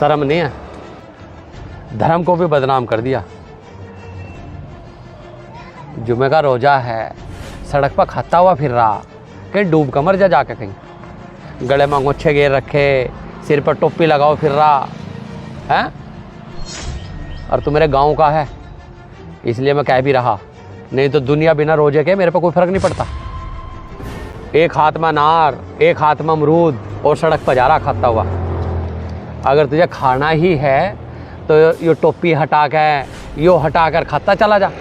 शर्म नहीं है? धर्म को भी बदनाम कर दिया। जुमे का रोजा है, सड़क पर खाता हुआ फिर रहा, कहीं डूब कर मर जा जाके, कहीं गले में अंगोछे घेर रखे, सिर पर टोपी लगाओ फिर रहा है। और तू मेरे गांव का है इसलिए मैं कह भी रहा, नहीं तो दुनिया बिना रोजे के मेरे पर कोई फर्क नहीं पड़ता। एक हाथ में अनार, एक हाथ में अमरूद और सड़क पर जा रहा खाता हुआ। अगर तुझे खाना ही है तो ये टोपी हटा के यो हटा कर खाता चला जा।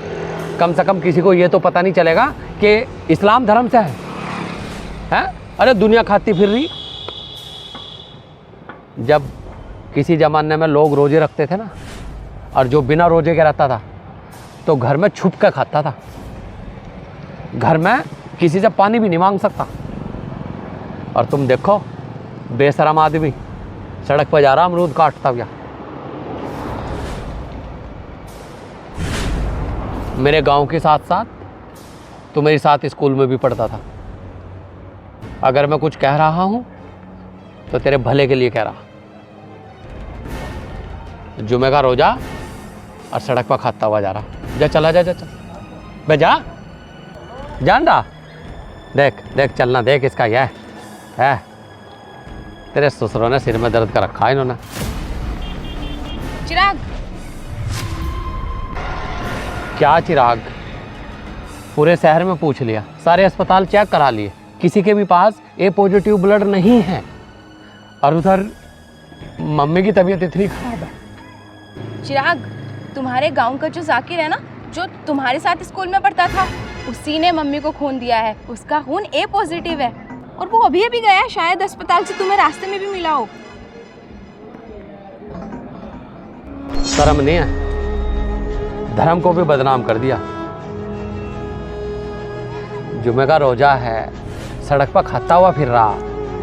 कम से कम किसी को ये तो पता नहीं चलेगा कि इस्लाम धर्म से है? अरे दुनिया खाती फिर रही। जब किसी ज़माने में लोग रोजे रखते थे ना, और जो बिना रोजे के रहता था तो घर में छुप कर खाता था, घर में किसी से पानी भी नहीं मांग सकता। और तुम देखो बेशरम आदमी सड़क पर जा रहा अमरूद काटता हुआ। मेरे गांव के साथ साथ तो मेरे साथ स्कूल में भी पढ़ता था। अगर मैं कुछ कह रहा हूं तो तेरे भले के लिए कह रहा। जुमे का रोजा और सड़क पर खाता हुआ जा रहा। जा चला जा, जा चल बे, जा जान रहा। देख देख चलना, देख इसका यह है। तेरे ससुरों ने सिर में दर्द कर रखा है इन्होंने। चिराग। क्या चिराग? पूरे शहर में पूछ लिया, सारे अस्पताल चेक करा लिए, किसी के भी पास ए पॉजिटिव ब्लड नहीं है। और उधर मम्मी की तबीयत इतनी खराब है। चिराग, तुम्हारे गांव का जो जाकिर है ना, जो तुम्हारे साथ स्कूल में पढ़ता था, उसी ने मम्मी को खून दिया है। उसका खून ए पॉजिटिव है और वो अभी अभी गया है, शायद अस्पताल से तुम्हें रास्ते में भी मिला हो। शर्म नहीं है? धर्म को भी बदनाम कर दिया। जुमे का रोजा है, सड़क पर खाता हुआ फिर रहा,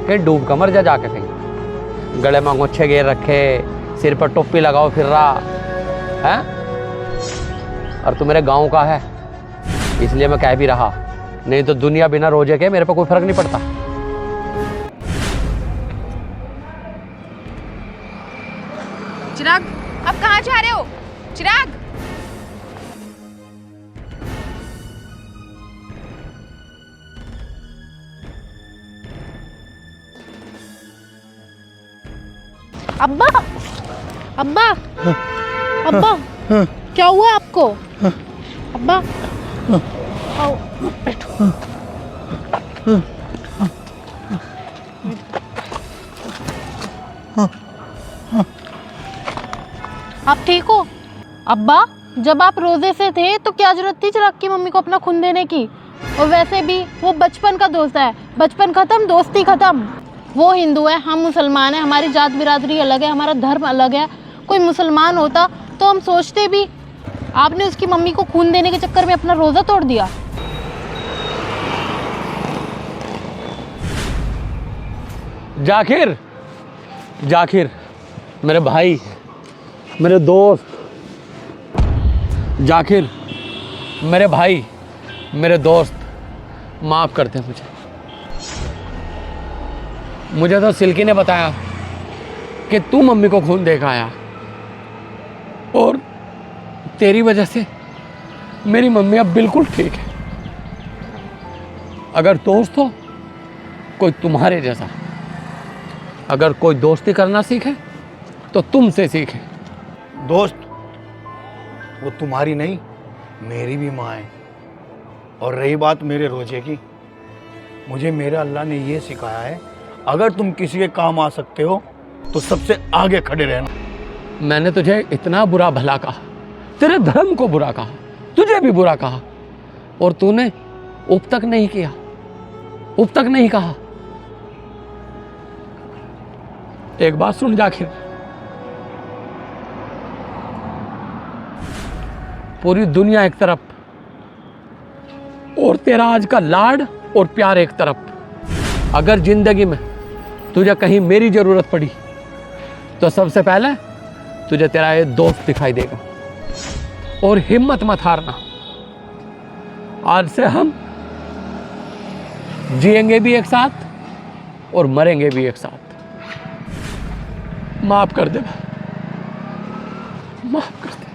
कहीं डूब कर मर जा जाके, कहीं गले में अंगोछे घेर रखे, सिर पर टोपी लगाओ फिर रहा है। और तू मेरे गांव का है इसलिए मैं कह भी रहा, नहीं तो दुनिया बिना रोजे के मेरे पर कोई फर्क नहीं पड़ता। चिराग, अब कहाँ जा रहे हो? चिराग। अब्बा, अब्बा, अब्बा, क्या हुआ आपको? अब्बा, आओ बैठो। आप ठीक हो? अब्बा, जब आप रोजे से थे तो क्या जरूरत थी चिराग की मम्मी को अपना खून देने की? और वैसे भी वो बचपन का दोस्त है, बचपन खत्म दोस्ती खत्म। वो हिंदू है, हम मुसलमान हैं, हमारी जात बिरादरी अलग है, हमारा धर्म अलग है। कोई मुसलमान होता तो हम सोचते भी। आपने उसकी मम्मी को खून देने के चक्कर में अपना रोज़ा तोड़ दिया। जाकिर, जाकिर मेरे भाई, मेरे दोस्त, जाकिर मेरे भाई, मेरे दोस्त, माफ़ करते हैं मुझे तो सिल्की ने बताया कि तू मम्मी को खून दे के आया और तेरी वजह से मेरी मम्मी अब बिल्कुल ठीक है। अगर दोस्त हो कोई तुम्हारे जैसा, अगर कोई दोस्ती करना सीखे तो तुमसे सीखे। दोस्त वो तुम्हारी नहीं, मेरी भी माँ है। और रही बात मेरे रोजे की, मुझे मेरे अल्लाह ने ये सिखाया है, अगर तुम किसी के काम आ सकते हो तो सबसे आगे खड़े रहना। मैंने तुझे इतना बुरा भला कहा, तेरे धर्म को बुरा कहा, तुझे भी बुरा कहा, और तूने उप तक नहीं किया, उप तक नहीं कहा। एक बात सुन जाकिर, पूरी दुनिया एक तरफ और तेरा आज का लाड और प्यार एक तरफ। अगर जिंदगी में तुझे कहीं मेरी जरूरत पड़ी तो सबसे पहले तुझे तेरा ये दोस्त दिखाई देगा। और हिम्मत मत हारना, आज से हम जिएंगे भी एक साथ और मरेंगे भी एक साथ। माफ कर दे। माफ कर दे।